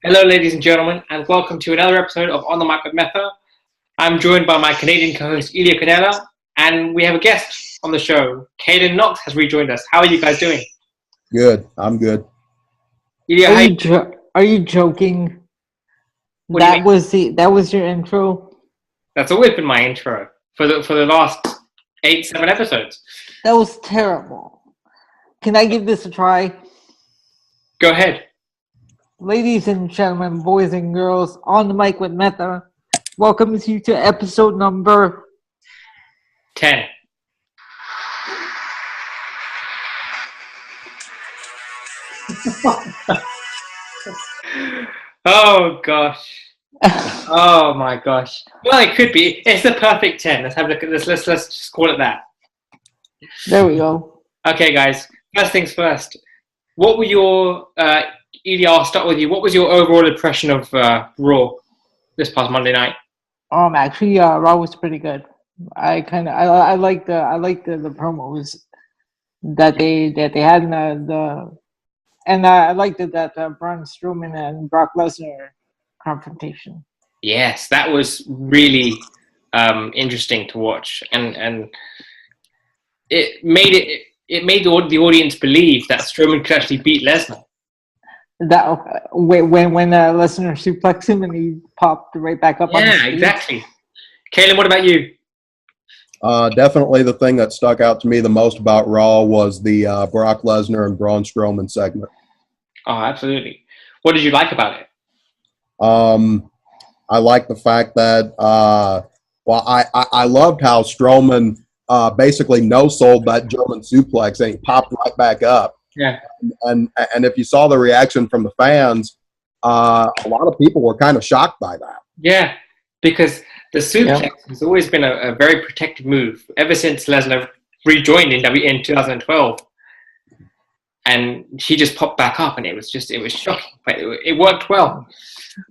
Hello, ladies and gentlemen, and welcome to another episode of On the Mic with Metha. I'm joined by my Canadian co-host, Elio, and we have a guest on the show. Caylon Knox has rejoined us. How are you guys doing? Good. I'm good. Elio, Are you joking? What do you mean? That was your intro. That's always been my intro for the last 7 episodes. That was terrible. Can I give this a try? Go ahead. Ladies and gentlemen, boys and girls, on the mic with Metha, welcome you to episode number 10. Oh gosh. Oh my gosh. Well, it could be. It's the perfect 10. Let's have a look at this. Let's just call it that. There we go. Okay, guys. First things first. What were your Elio, I'll start with you. What was your overall impression of Raw this past Monday night? Actually, Raw was pretty good. I like the promos that they had in and I liked that Braun Strowman and Brock Lesnar confrontation. Yes, that was really interesting to watch, and it made the audience believe that Strowman could actually beat Lesnar. That when Lesnar suplexed him and he popped right back up. Yeah, exactly. Caylon, what about you? Definitely the thing that stuck out to me the most about Raw was the Brock Lesnar and Braun Strowman segment. Oh, absolutely. What did you like about it? I like the fact that I loved how Strowman basically no-sold that German suplex and he popped right back up. Yeah. And if you saw the reaction from the fans, a lot of people were kind of shocked by that. Yeah, because the suplex has always been a very protected move ever since Lesnar rejoined in 2012. And he just popped back up, and it was shocking, but it worked well.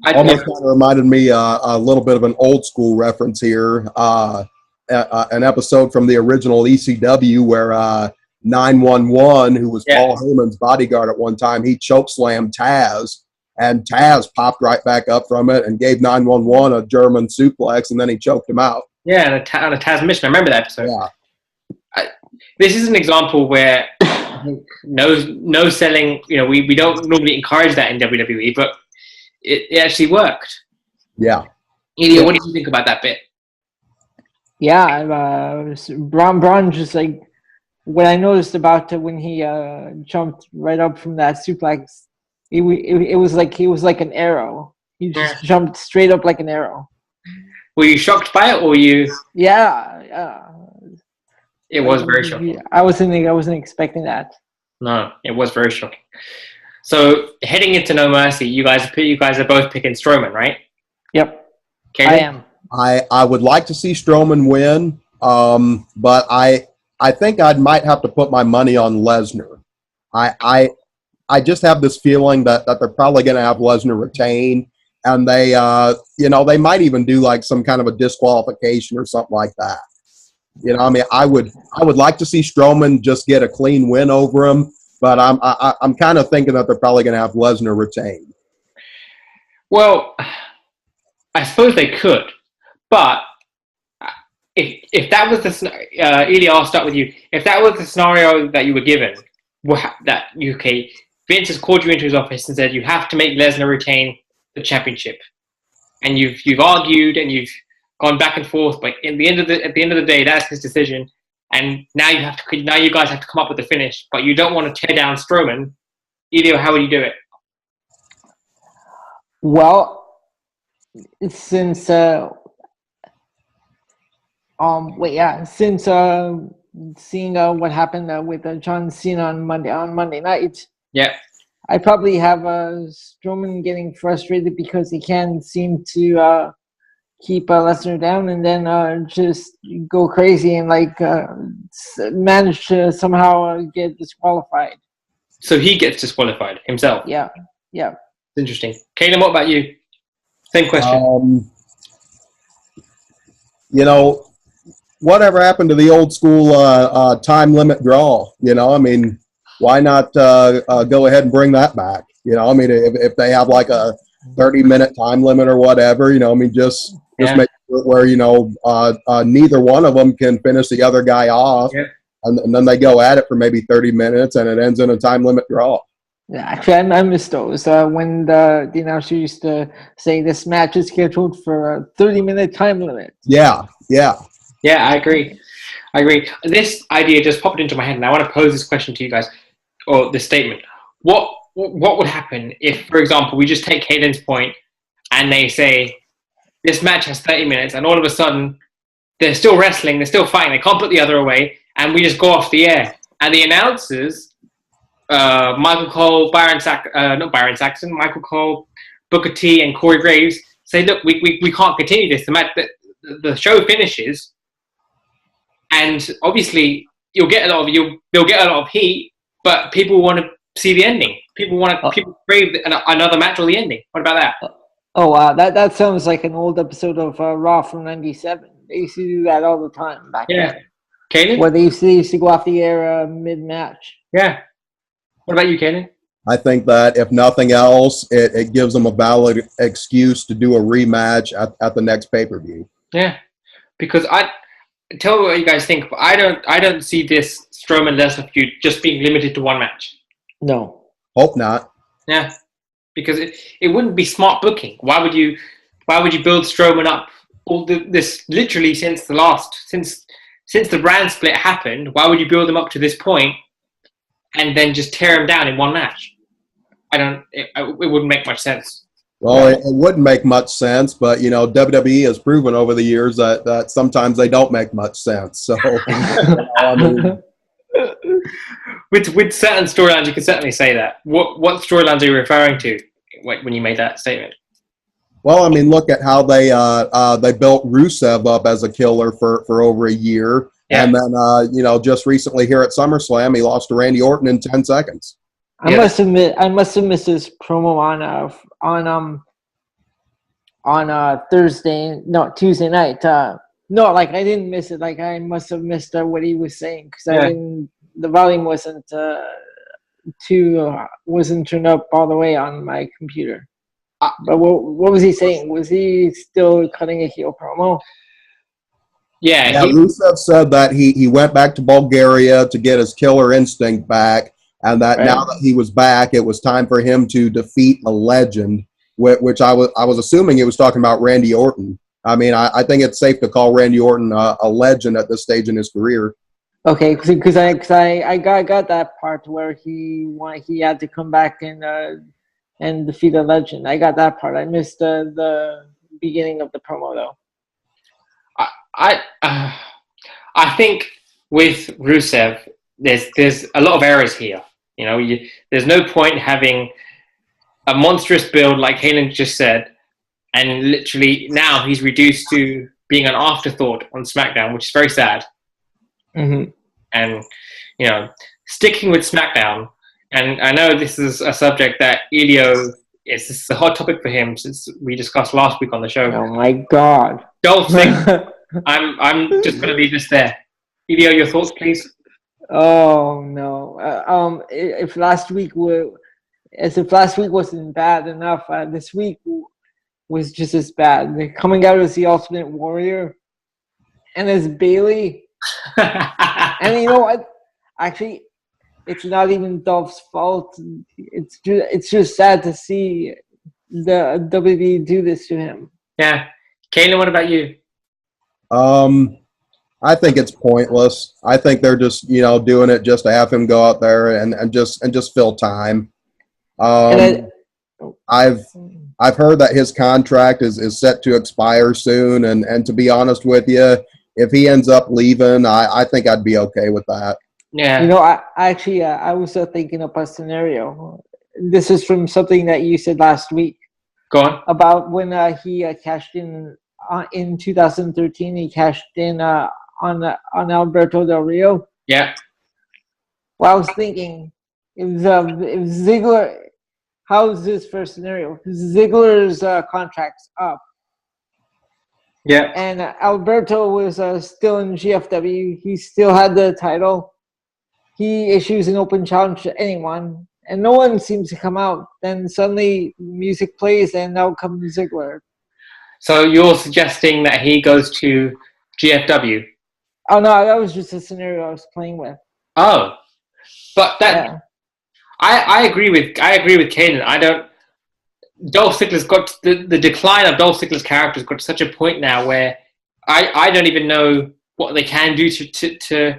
Almost kind of reminded me a little bit of an old school reference here. An episode from the original ECW where 911, who was Paul Heyman's bodyguard at one time, he chokeslammed Taz, and Taz popped right back up from it and gave 911 a German suplex, and then he choked him out. Yeah, on a Taz mission. I remember that episode. Yeah. This is an example where no selling. You know, we don't normally encourage that in WWE, but it actually worked. Yeah. Elio, what do you think about that bit? Yeah, Braun just like what I noticed about when he jumped right up from that suplex. It was like an arrow. He just jumped straight up like an arrow. Were you shocked by it, or you? Yeah. It was very shocking. I wasn't expecting that. No, it was very shocking. So heading into No Mercy, you guys are both picking Strowman, right? Yep. Caylon? I am. I would like to see Strowman win, but I think I might have to put my money on Lesnar. I just have this feeling that they're probably going to have Lesnar retain, and they might even do like some kind of a disqualification or something like that. You know, I mean, I would like to see Strowman just get a clean win over him, but I'm kind of thinking that they're probably going to have Lesnar retain. Well, I suppose they could, but if that was the scenario, Elio, I'll start with you. If that was the scenario that you were given, Vince has called you into his office and said you have to make Lesnar retain the championship, and you've argued and you've gone back and forth, but at the end of the day, that's his decision. And now you guys have to come up with a finish, but you don't want to tear down Strowman. Elio, how would you do it? Well, since seeing what happened with John Cena on Monday night, I probably have Strowman getting frustrated because he can't seem to keep Lesnar down, and then just go crazy and manage to somehow get disqualified. So he gets disqualified himself. Yeah. Interesting. Caylon, what about you? Same question. Whatever happened to the old school time limit draw? You know, I mean, why not go ahead and bring that back? You know, I mean, if they have like a 30-minute time limit or whatever. You know, I mean, just make it where neither one of them can finish the other guy off, and then they go at it for maybe 30 minutes, and it ends in a time limit draw. Yeah, actually, I miss those. When the announcer used to say this match is scheduled for a 30-minute time limit. Yeah. I agree. This idea just popped into my head, and I want to pose this question to you guys, or this statement. What would happen if, for example, we just take Caylon's point, and they say this match has 30 minutes, and all of a sudden they're still wrestling, they're still fighting, they can't put the other away, and we just go off the air, and the announcers, Michael Cole, Michael Cole, Booker T, and Corey Graves say, look, we can't continue this. The match, the show finishes, and obviously they'll get a lot of heat, but people want to see the ending. People crave another match or the ending. What about that? Oh wow, that sounds like an old episode of Raw from '97. They used to do that all the time back then. Caylon? Where they used to go off the air mid-match. Yeah. What about you, Caylon? I think that if nothing else, it gives them a valid excuse to do a rematch at the next pay-per-view. Yeah, because tell me what you guys think, but I don't see this Strowman Lesnar feud just being limited to one match. No. Hope not. Yeah. Because it wouldn't be smart booking. Why would you build Strowman up all this literally since the brand split happened? Why would you build him up to this point and then just tear him down in one match? It wouldn't make much sense. Well, it wouldn't make much sense, but WWE has proven over the years that sometimes they don't make much sense. So, with certain storylines, you can certainly say that. What storylines are you referring to when you made that statement? Well, I mean, look at how they built Rusev up as a killer for over a year, and then just recently here at SummerSlam, he lost to Randy Orton in 10 seconds. I must admit, I must have missed his promo on Tuesday night. No, like I didn't miss it. Like I must have missed what he was saying because the volume wasn't turned up all the way on my computer. But what was he saying? Was he still cutting a heel promo? Yeah, Rusev said that he went back to Bulgaria to get his killer instinct back, and that now that he was back, it was time for him to defeat a legend, which I was assuming he was talking about Randy Orton. I mean, I think it's safe to call Randy Orton a legend at this stage in his career. Okay, because I got that part where he had to come back and defeat a legend. I got that part. I missed the beginning of the promo though. I think with Rusev, there's a lot of errors here. There's no point having a monstrous build like Caylon just said, and literally now he's reduced to being an afterthought on SmackDown, which is very sad. Mm-hmm. And sticking with SmackDown, and I know this is a subject that Elio is a hot topic for him since we discussed last week on the show. Oh my God! Dolph Ziggler. I'm just going to leave this there. Elio, your thoughts, please. Oh no! If last week wasn't bad enough, this week was just as bad. They're coming out as the Ultimate Warrior and as Bayley. And you know what? Actually, it's not even Dolph's fault. It's just sad to see the WWE do this to him. Yeah, Caylon, what about you? I think it's pointless. I think they're just doing it just to have him go out there and just fill time. I've heard that his contract is set to expire soon, and to be honest with you, if he ends up leaving, I think I'd be okay with that. Yeah. I was thinking of a scenario. This is from something that you said last week. Go on. About when he cashed in 2013. He cashed in on Alberto Del Rio. Yeah. Well, I was thinking, if Ziggler, how's this first scenario? Ziggler's contract's up. Yeah. And Alberto was still in GFW. He still had the title. He issues an open challenge to anyone, and no one seems to come out. Then suddenly music plays, and out comes Ziggler. So you're suggesting that he goes to GFW? Oh no, that was just a scenario I was playing with. Oh, but that I agree with Caylon. Dolph Ziggler's got the decline of Dolph Ziggler's character has got to such a point now where I don't even know what they can do to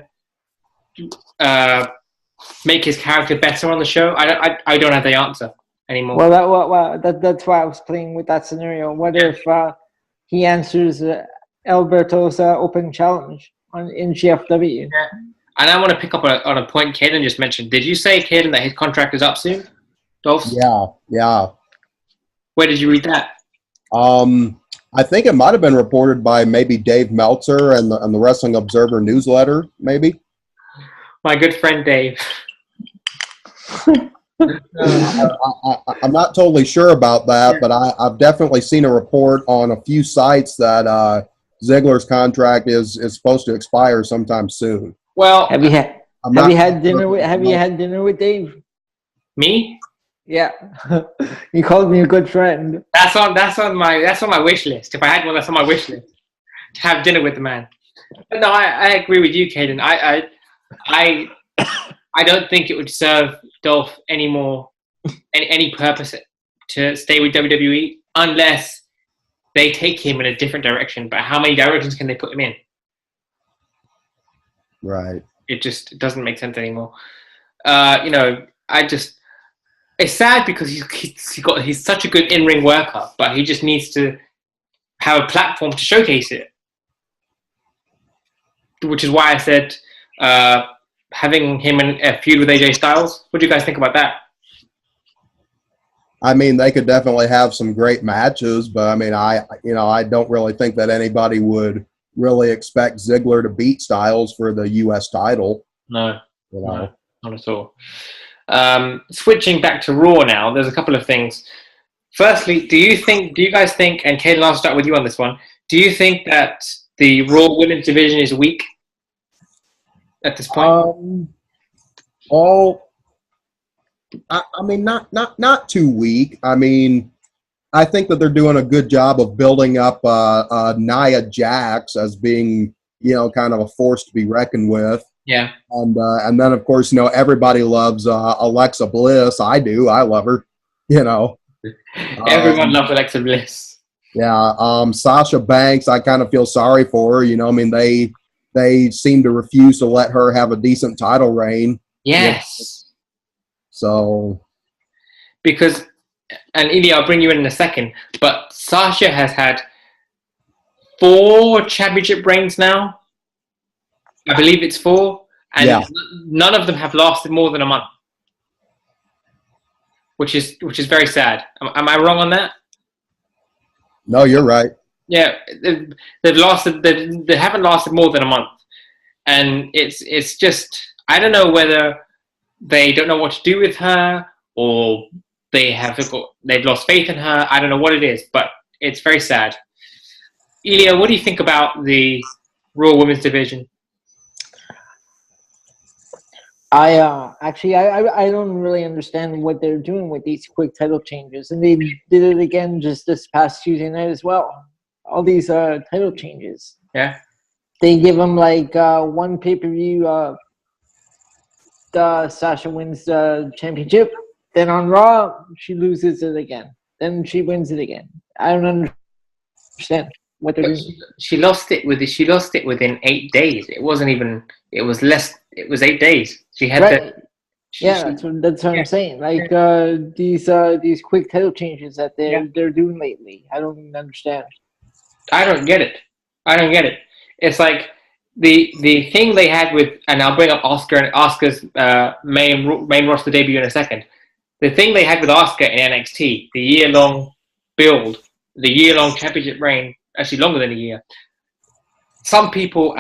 make his character better on the show. I don't have the answer anymore. Well, that's why I was playing with that scenario. What if he answers Alberto's open challenge in GFW? Yeah. And I want to pick up on a point Caylon just mentioned. Did you say, Caylon, that his contract is up soon? Dolph's? Yeah. Where did you read that? I think it might have been reported by maybe Dave Meltzer and the Wrestling Observer newsletter, maybe. My good friend Dave. I'm not totally sure about that, but I've definitely seen a report on a few sites that Ziggler's contract is supposed to expire sometime soon. Well, have you had dinner with Dave? Me? Yeah, he called me a good friend. That's on my wish list. If I had one, that's on my wish list to have dinner with the man. But no, I agree with you, Caylon. I don't think it would serve Dolph any purpose to stay with WWE unless they take him in a different direction. But how many directions can they put him in? Right. It doesn't make sense anymore. It's sad because he's such a good in-ring worker, but he just needs to have a platform to showcase it. Which is why I said having him in a feud with AJ Styles. What do you guys think about that? I mean, they could definitely have some great matches, but I mean, I don't really think that anybody would really expect Ziggler to beat Styles for the U.S. title. No, not at all. Switching back to Raw now, there's a couple of things. Firstly, do you guys think, and Caylon, I'll start with you on this one, do you think that the Raw Women's division is weak at this point? I mean, not too weak. I mean, I think that they're doing a good job of building up Nia Jax as being, kind of a force to be reckoned with. Yeah. And then, of course, everybody loves Alexa Bliss. I do. I love her, Everyone loves Alexa Bliss. Yeah. Sasha Banks, I kind of feel sorry for her. I mean, they seem to refuse to let her have a decent title reign. Yes. So. Because, and Elio, I'll bring you in a second, but Sasha has had 4 championship reigns now. I believe it's 4, and none of them have lasted more than a month, which is very sad. Am I wrong on that? No, you're right. Yeah, they've lasted. They haven't lasted more than a month, and it's just, I don't know whether they don't know what to do with her or they've lost faith in her. I don't know what it is, but it's very sad. Elio, what do you think about the Raw Women's division? I don't really understand what they're doing with these quick title changes, and they did it again just this past Tuesday night as well. All these title changes. Yeah. They give them like one pay-per-view. Sasha wins the championship. Then on Raw, she loses it again. Then she wins it again. I don't understand what they're doing. She lost it within 8 days. It wasn't even. It was less. It was 8 days. She had that's what I'm saying. Like these quick title changes that they're doing lately. I don't even understand. I don't get it. It's like the thing they had with, and I'll bring up Asuka's main roster debut in a second. The thing they had with Asuka in NXT, the year-long build, the year-long championship reign, actually longer than a year. Some people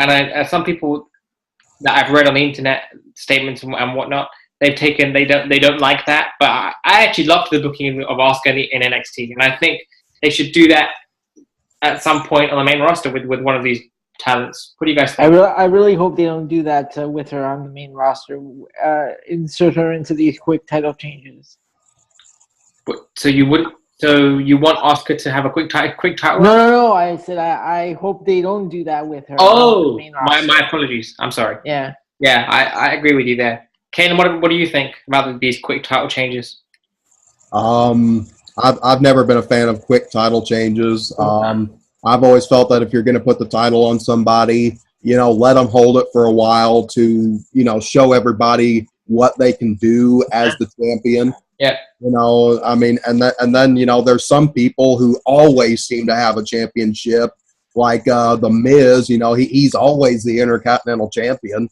that I've read on the internet statements and whatnot, they don't like that. But I actually loved the booking of Asuka in NXT, and I think they should do that at some point on the main roster with one of these talents. What do you guys think? I really hope they don't do that with her on the main roster. Insert her into these quick title changes. So you want Asuka to have a quick title? No. I said I hope they don't do that with her. Oh, on the main roster. my apologies. I'm sorry. Yeah. Yeah, I agree with you there. Caylon, what do you think about these quick title changes? I've never been a fan of quick title changes. I've always felt that if you're going to put the title on somebody, let them hold it for a while to, show everybody what they can do as the champion. Yeah. And then there's some people who always seem to have a championship, like the Miz. He's always the Intercontinental Champion.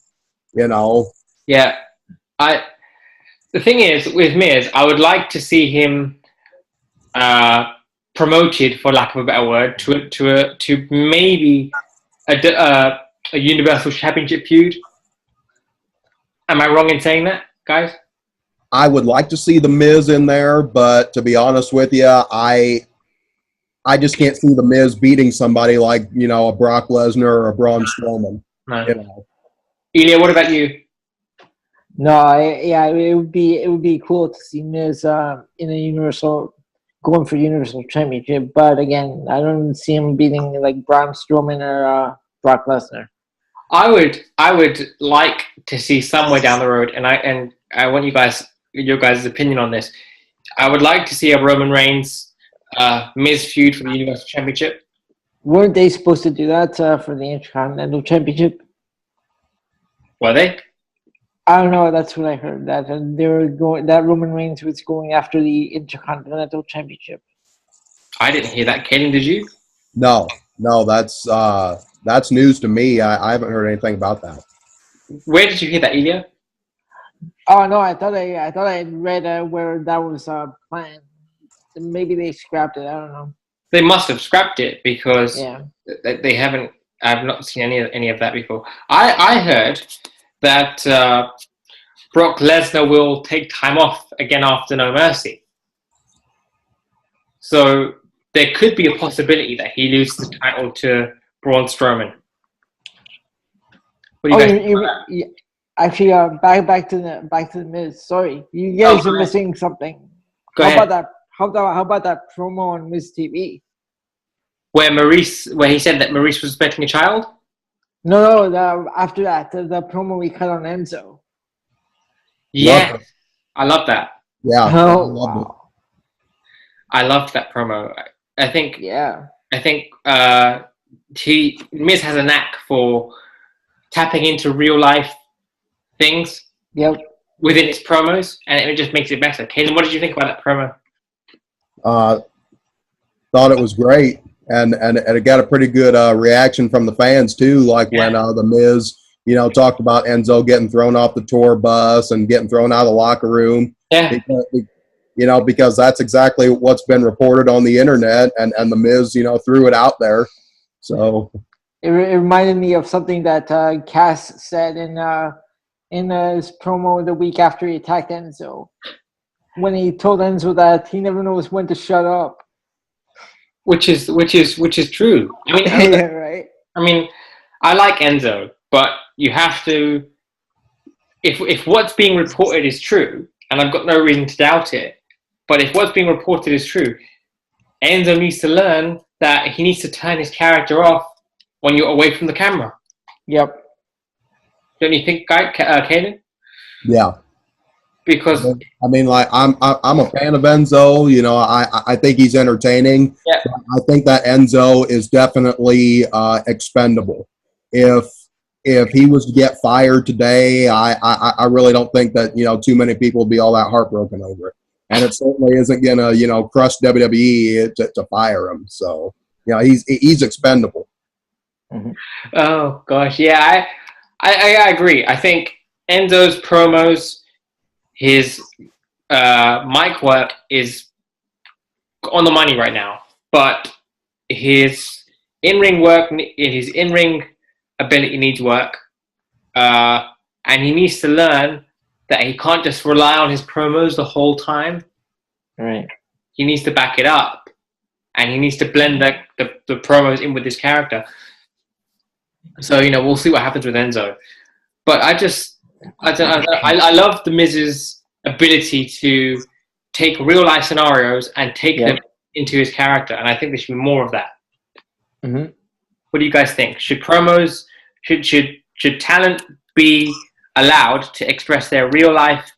Yeah. The thing is with Miz, I would like to see him promoted, for lack of a better word, to maybe a Universal Championship feud. Am I wrong in saying that, guys? I would like to see the Miz in there, but to be honest with you, I just can't see the Miz beating somebody like a Brock Lesnar or a Braun Strowman. No. Elio, what about you? No, it would be cool to see Miz in a going for Universal Championship, but again, I don't see him beating like Braun Strowman or Brock Lesnar. I would like to see somewhere down the road, and I want your guys' opinion on this. I would like to see a Roman Reigns Miz feud for the Universal Championship. Weren't they supposed to do that for the Intercontinental Championship? Were they? I don't know. That's what I heard. That they were going. That Roman Reigns was going after the Intercontinental Championship. I didn't hear that. Caylon, did you? No. That's news to me. I haven't heard anything about that. Where did you hear that, Elio? Oh no, I thought I had read where that was planned. Maybe they scrapped it. I don't know. They must have scrapped it because they haven't. I've not seen any of that before. I heard that Brock Lesnar will take time off again after No Mercy. So there could be a possibility that he loses the title to Braun Strowman. What do you guys think about that? Actually, back to the Miz. Sorry, you guys are missing something. Go ahead. How about that promo on Miz TV? Where he said that Maurice was expecting a child? No. After that, the promo we cut on Enzo. Yeah, I love that. Yeah, I loved that promo. I think Miz has a knack for tapping into real life things. Yep. Within its promos, and it just makes it better. Caylon, what did you think about that promo? Thought it was great, and it got a pretty good reaction from the fans too. Like when the Miz, talked about Enzo getting thrown off the tour bus and getting thrown out of the locker room. Yeah. Because that's exactly what's been reported on the internet, and the Miz, threw it out there. So it reminded me of something that Cass said in his promo the week after he attacked Enzo, when he told Enzo that he never knows when to shut up. Which is true. I mean, yeah, right. I mean, I like Enzo, but you have to. If what's being reported is true, and I've got no reason to doubt it, but if what's being reported is true, Enzo needs to learn that he needs to turn his character off when you're away from the camera. Yep. Don't you think, Caylon? Yeah. Because I mean, like I'm a fan of Enzo. I think he's entertaining. Yeah. I think that Enzo is definitely expendable. If he was to get fired today, I really don't think that too many people would be all that heartbroken over it. And it certainly isn't gonna crush WWE to fire him. So he's expendable. Mm-hmm. Oh gosh, yeah, I agree. I think Enzo's promos, his mic work is on the money right now, but his in-ring ability needs work, and he needs to learn that he can't just rely on his promos the whole time. Right. He needs to back it up, and he needs to blend the promos in with his character. So we'll see what happens with Enzo. But I love the Miz's ability to take real life scenarios and take them into his character, and I think there should be more of that. Mm-hmm. What do you guys think? Should promos should talent be allowed to express their real life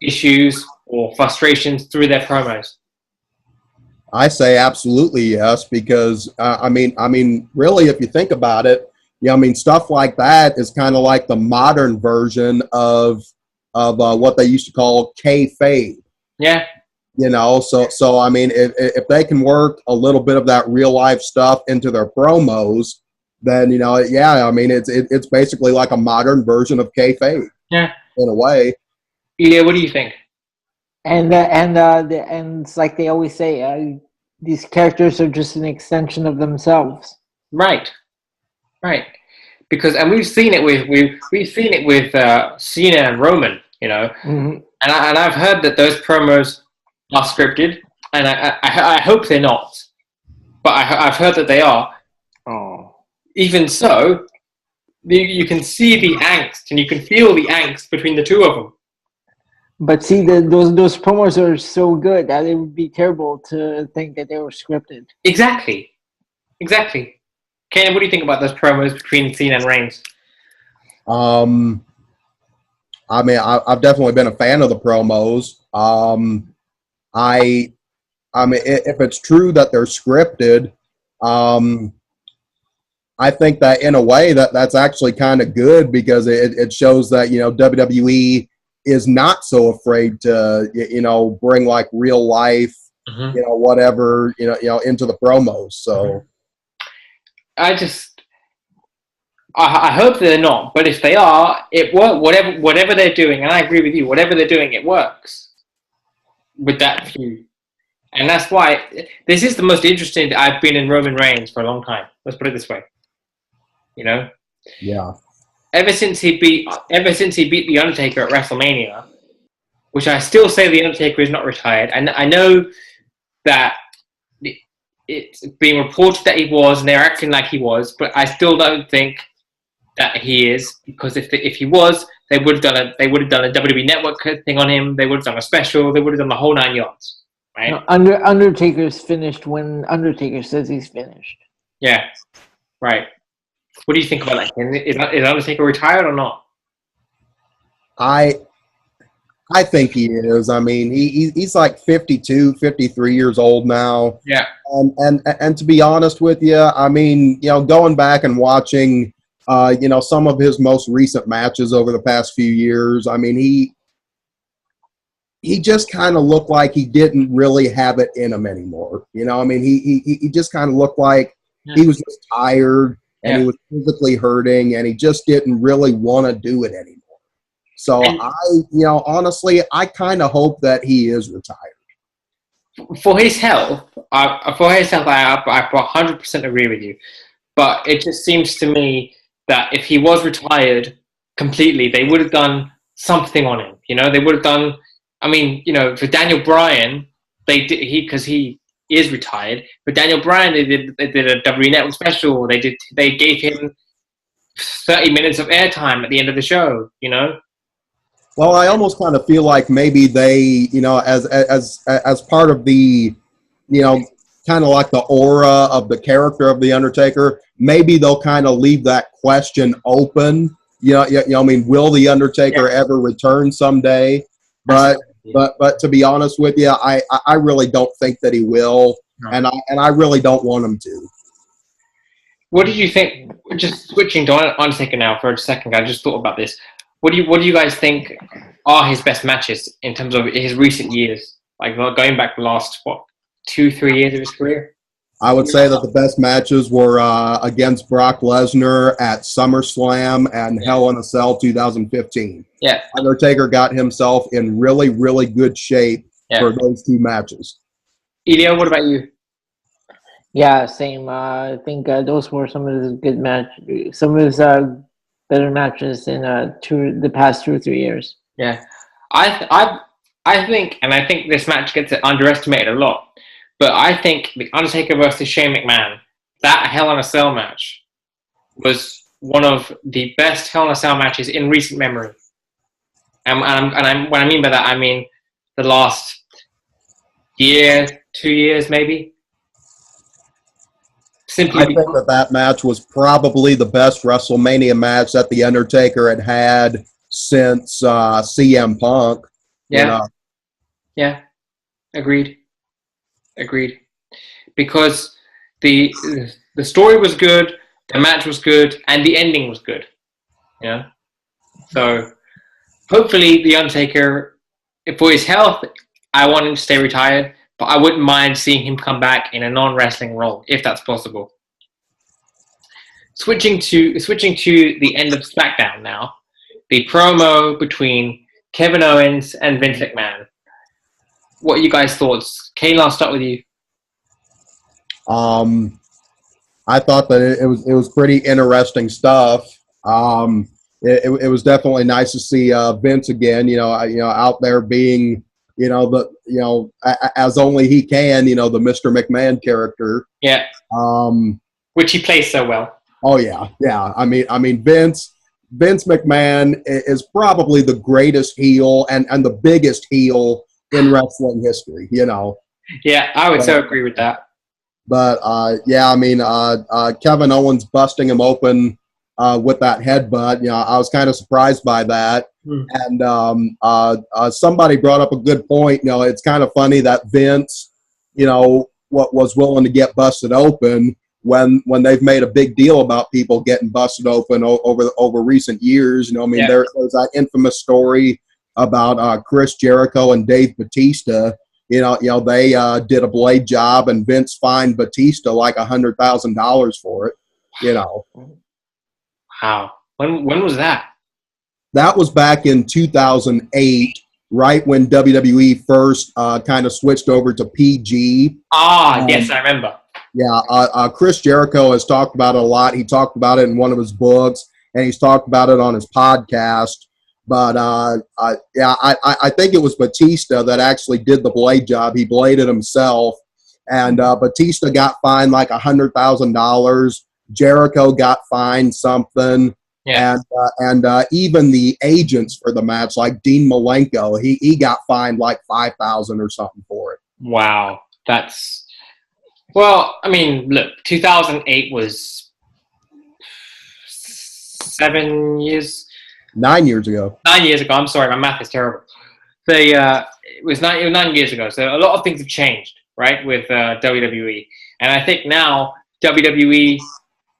issues or frustrations through their promos? I say absolutely yes, because I mean, really, if you think about it, stuff like that is kind of like the modern version of what they used to call kayfabe. Yeah. So I mean, if they can work a little bit of that real life stuff into their promos, then I mean, it's basically like a modern version of kayfabe. Yeah. In a way. Yeah. What do you think? And it's like they always say, these characters are just an extension of themselves. Right. Because we've seen it with Cena and Roman, Mm-hmm. and I've heard that those promos are scripted, and I hope they're not, but I've heard that they are. Oh. Even so, you can see the angst and you can feel the angst between the two of them. But see, those promos are so good that it would be terrible to think that they were scripted. Exactly. Ken, what do you think about those promos between Cena and Reigns? I mean, I've definitely been a fan of the promos. I mean, if it's true that they're scripted, I think that in a way that's actually kind of good, because it shows that WWE is not so afraid to bring like real life, whatever into the promos. So I hope they're not, but if they are, it works. Whatever they're doing, and I agree with you. Whatever they're doing, it works with that feud, and that's why this is the most interesting I've been in Roman Reigns for a long time. Let's put it this way, Yeah. Ever since he beat the Undertaker at WrestleMania, which I still say the Undertaker is not retired, and I know that it's being reported that he was, and they're acting like he was, but I still don't think that he is, because if he was, they would have done a WWE Network thing on him. They would have done a special. They would have done the whole 9 yards, right? No, Undertaker's finished when Undertaker says he's finished. Yeah, right. What do you think about that? Is Undertaker retired or not? I think he is. I mean, he's like 52, 53 years old now. Yeah. And to be honest with you, I mean, going back and watching, some of his most recent matches over the past few years, I mean, he just kind of looked like he didn't really have it in him anymore. I mean, he just kind of looked like he was just tired, and he was physically hurting, and he just didn't really want to do it anymore. So honestly, I kind of hope that he is retired. For his health, I 100% agree with you. But it just seems to me that if he was retired completely, they would have done something on him. They would have done. I mean, for Daniel Bryan, because he is retired. For Daniel Bryan, they did a WWE Network special. They gave him 30 minutes of airtime at the end of the show. Well, I almost kind of feel like maybe they, as part of the, kind of like the aura of the character of the Undertaker, maybe they'll kind of leave that question open. I mean, will the Undertaker ever return someday? But to be honest with you, I really don't think that he will, and I really don't want him to. What do you think? Just switching to Undertaker now for a second, I just thought about this. What do you guys think are his best matches in terms of his recent years? Like going back the last 2-3 years of his career? I would say that the best matches were against Brock Lesnar at SummerSlam and Hell in a Cell 2015. Yeah. Undertaker got himself in really, really good shape for those 2 matches. Elio, what about you? Yeah, same. I think those were some of his good matches. Some of his better matches in the past 2 or 3 years. Yeah, I think this match gets underestimated a lot. But I think the Undertaker versus Shane McMahon, that Hell in a Cell match, was one of the best Hell in a Cell matches in recent memory. What I mean by that, I mean the last year, 2 years, maybe. I think that match was probably the best WrestleMania match that the Undertaker had since CM Punk. Yeah. Yeah. Agreed. Because the story was good, the match was good, and the ending was good. Yeah. So hopefully the Undertaker, for his health, I want him to stay retired, but I wouldn't mind seeing him come back in a non-wrestling role if that's possible. Switching to the end of SmackDown now, the promo between Kevin Owens and Vince McMahon. What are you guys' thoughts? Caylon, I'll start with you. I thought that it was pretty interesting stuff. It was definitely nice to see Vince again. Out there being as only he can. The Mr. McMahon character. Yeah. Which he plays so well. Oh yeah. I mean Vince McMahon is probably the greatest heel and the biggest heel in wrestling history. Yeah, I would so agree with that. But Kevin Owens busting him open with that headbutt. I was kind of surprised by that. And somebody brought up a good point. It's kind of funny that Vince, what was willing to get busted open when they've made a big deal about people getting busted open over recent years. There's that infamous story about Chris Jericho and Dave Bautista. They did a blade job, and Vince fined Batista like $100,000 for it. Wow. When was that? That was back in 2008, right when WWE first kind of switched over to PG. Yes, I remember. Yeah, Chris Jericho has talked about it a lot. He talked about it in one of his books, and he's talked about it on his podcast. But I think it was Batista that actually did the blade job. He bladed himself, and Batista got fined like $100,000. Jericho got fined something, and even the agents for the match, like Dean Malenko, he got fined like $5,000 or something for it. Wow, that's well. I mean, look, 2008 was 7 years. 9 years ago. 9 years ago. I'm sorry, my math is terrible. It was 9 years ago. So a lot of things have changed, right, with WWE. And I think now WWE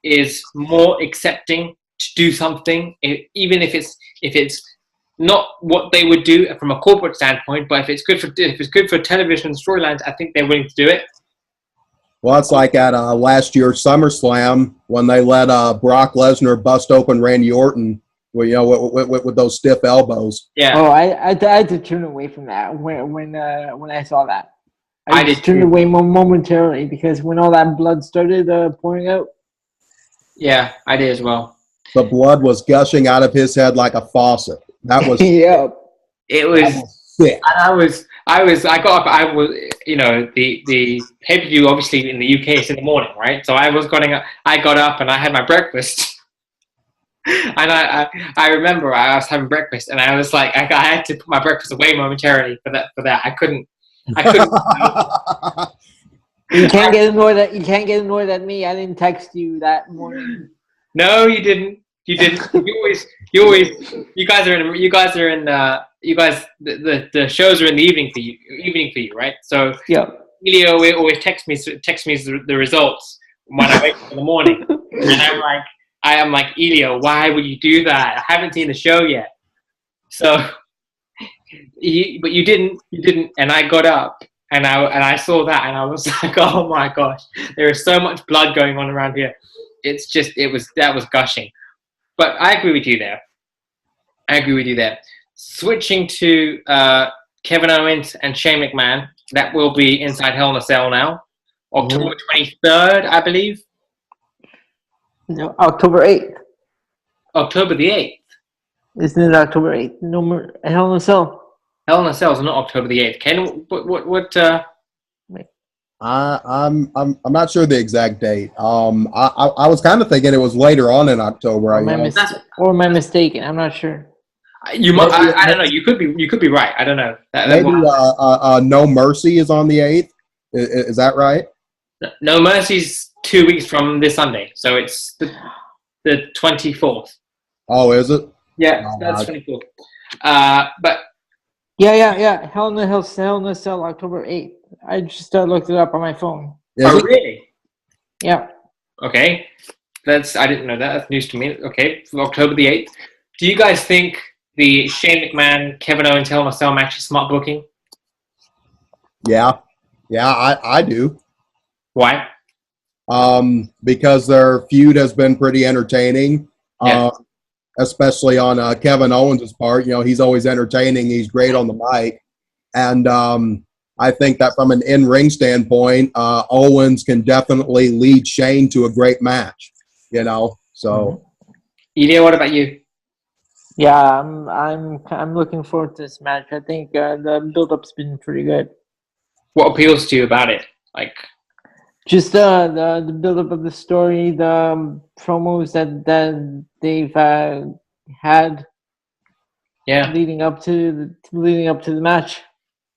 is more accepting to do something, even if it's not what they would do from a corporate standpoint. But if it's good for television storylines, I think they're willing to do it. Well, it's like at last year's SummerSlam when they let Brock Lesnar bust open Randy Orton. With those stiff elbows. Yeah. Oh, I had to turn away from that when I saw that. I just turned away momentarily because when all that blood started pouring out. Yeah, I did as well. The blood was gushing out of his head like a faucet. That was yeah. It was sick. And I got up. The pay-per-view obviously in the UK is in the morning, right? So I got up and I had my breakfast. And I remember I was having breakfast, and I was like, I had to put my breakfast away momentarily for that. I couldn't. You can't get annoyed at me. I didn't text you that morning. No, you didn't. You guys are in. The shows are in the evening for you, right? So yeah. Elio always texts me the results when I wake up in the morning, and I'm like, Elio, why would you do that? I haven't seen the show yet. So, but you didn't, and I got up, and I saw that, and I was like, oh my gosh, there is so much blood going on around here. That was gushing. But I agree with you there. Switching to Kevin Owens and Shane McMahon, that will be inside Hell in a Cell now, October 23rd, I believe. No, October 8th. October the 8th. Isn't it October 8th? No more Hell in a Cell. Hell in a Cell is not October the 8th. Ken, what? I'm not sure the exact date. I was kind of thinking it was later on in October. Or am I mistaken? I'm not sure. You might. I don't know. You could be right. I don't know. Maybe No Mercy is on the 8th. Is that right? No Mercy's 2 weeks from this Sunday, so it's the 24th. Oh, is it? Yeah, that's 24th. But yeah. Hell in a Cell, October 8th. I just looked it up on my phone. Really? Yeah. Okay, I didn't know that. That's news to me. Okay, October the 8th. Do you guys think the Shane McMahon, Kevin Owens, Hell in a Cell match is smart booking? Yeah, I do. Why? Because their feud has been pretty entertaining. Yeah. Especially on Kevin Owens' part. He's always entertaining. He's great on the mic. And I think that from an in-ring standpoint, Owens can definitely lead Shane to a great match. So. Elio, what about you? Yeah, I'm looking forward to this match. I think the build-up's been pretty good. What appeals to you about it? Like, just the build-up of the story, the promos that they've had. Yeah. Leading up to the match.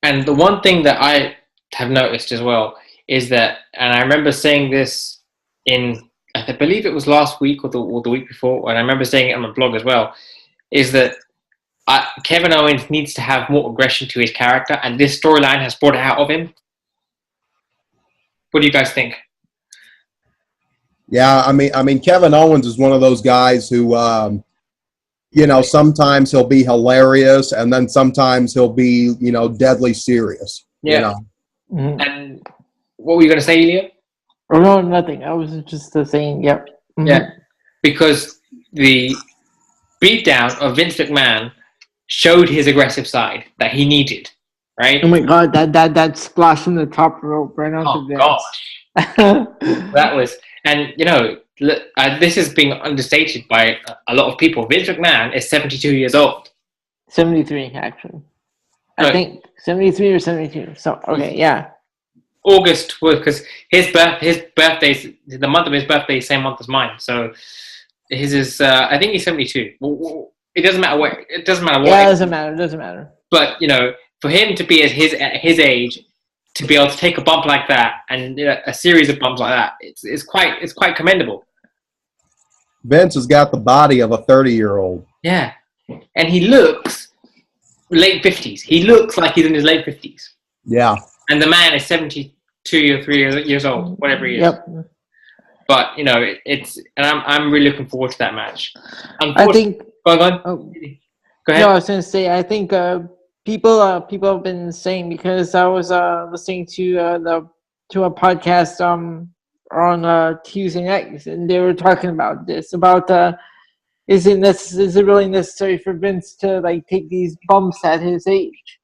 And the one thing that I have noticed as well is that, and I remember saying this I believe it was last week or the week before, and I remember saying it on my blog as well, is that Kevin Owens needs to have more aggression to his character, and this storyline has brought it out of him. What do you guys think? Yeah, I mean, Kevin Owens is one of those guys who, sometimes he'll be hilarious, and then sometimes he'll be, deadly serious. Yeah. And what were you going to say, Elio? Oh, no, nothing. I was just saying, yep. Mm-hmm. Yeah, because the beatdown of Vince McMahon showed his aggressive side that he needed, right? Oh my God, that splash from the top rope right onto Vince. Oh gosh, that was, and this is being understated by a lot of people. Vince McMahon is 72 years old. 73, actually. I think 73 or 72. So okay, yeah. August was because his birthday's the month of his birthday, same month as mine. So his is I think he's 72. It doesn't matter where. It doesn't matter what. Yeah, it doesn't matter. It doesn't matter. But for him to be at his age, to be able to take a bump like that and a series of bumps like that, it's quite commendable. Vince has got the body of a 30-year-old. Yeah, and he looks late 50s. He looks like he's in his late 50s. Yeah. And the man is 72 or 3 years old, whatever he is. Yep. But it's and I'm really looking forward to that match. I think. Go on. Oh, go ahead. No, I was going to say I think people have been saying, because I was listening to a podcast on Tuesday nights, and they were talking about this is it really necessary for Vince to take these bumps at his age?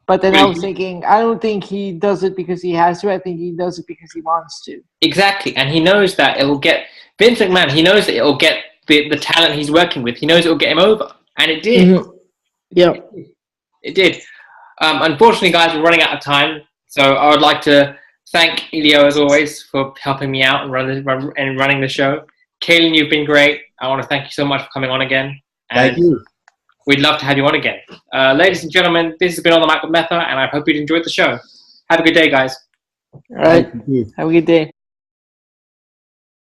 But then I was thinking, I don't think he does it because he has to. I think he does it because he wants to. Exactly, and he knows that it'll get Vince McMahon. He knows that it'll get the talent he's working with. He knows it'll get him over, and it did. Mm-hmm. Yeah, it did. Unfortunately, guys, we're running out of time, so I would like to thank Elio as always for helping me out and running the show. Caylon, you've been great. I want to thank you so much for coming on again. Thank you. We'd love to have you on again. Ladies and gentlemen, this has been On the Mic with Metha, and I hope you enjoyed the show. Have a good day, guys. All right. Have a good day.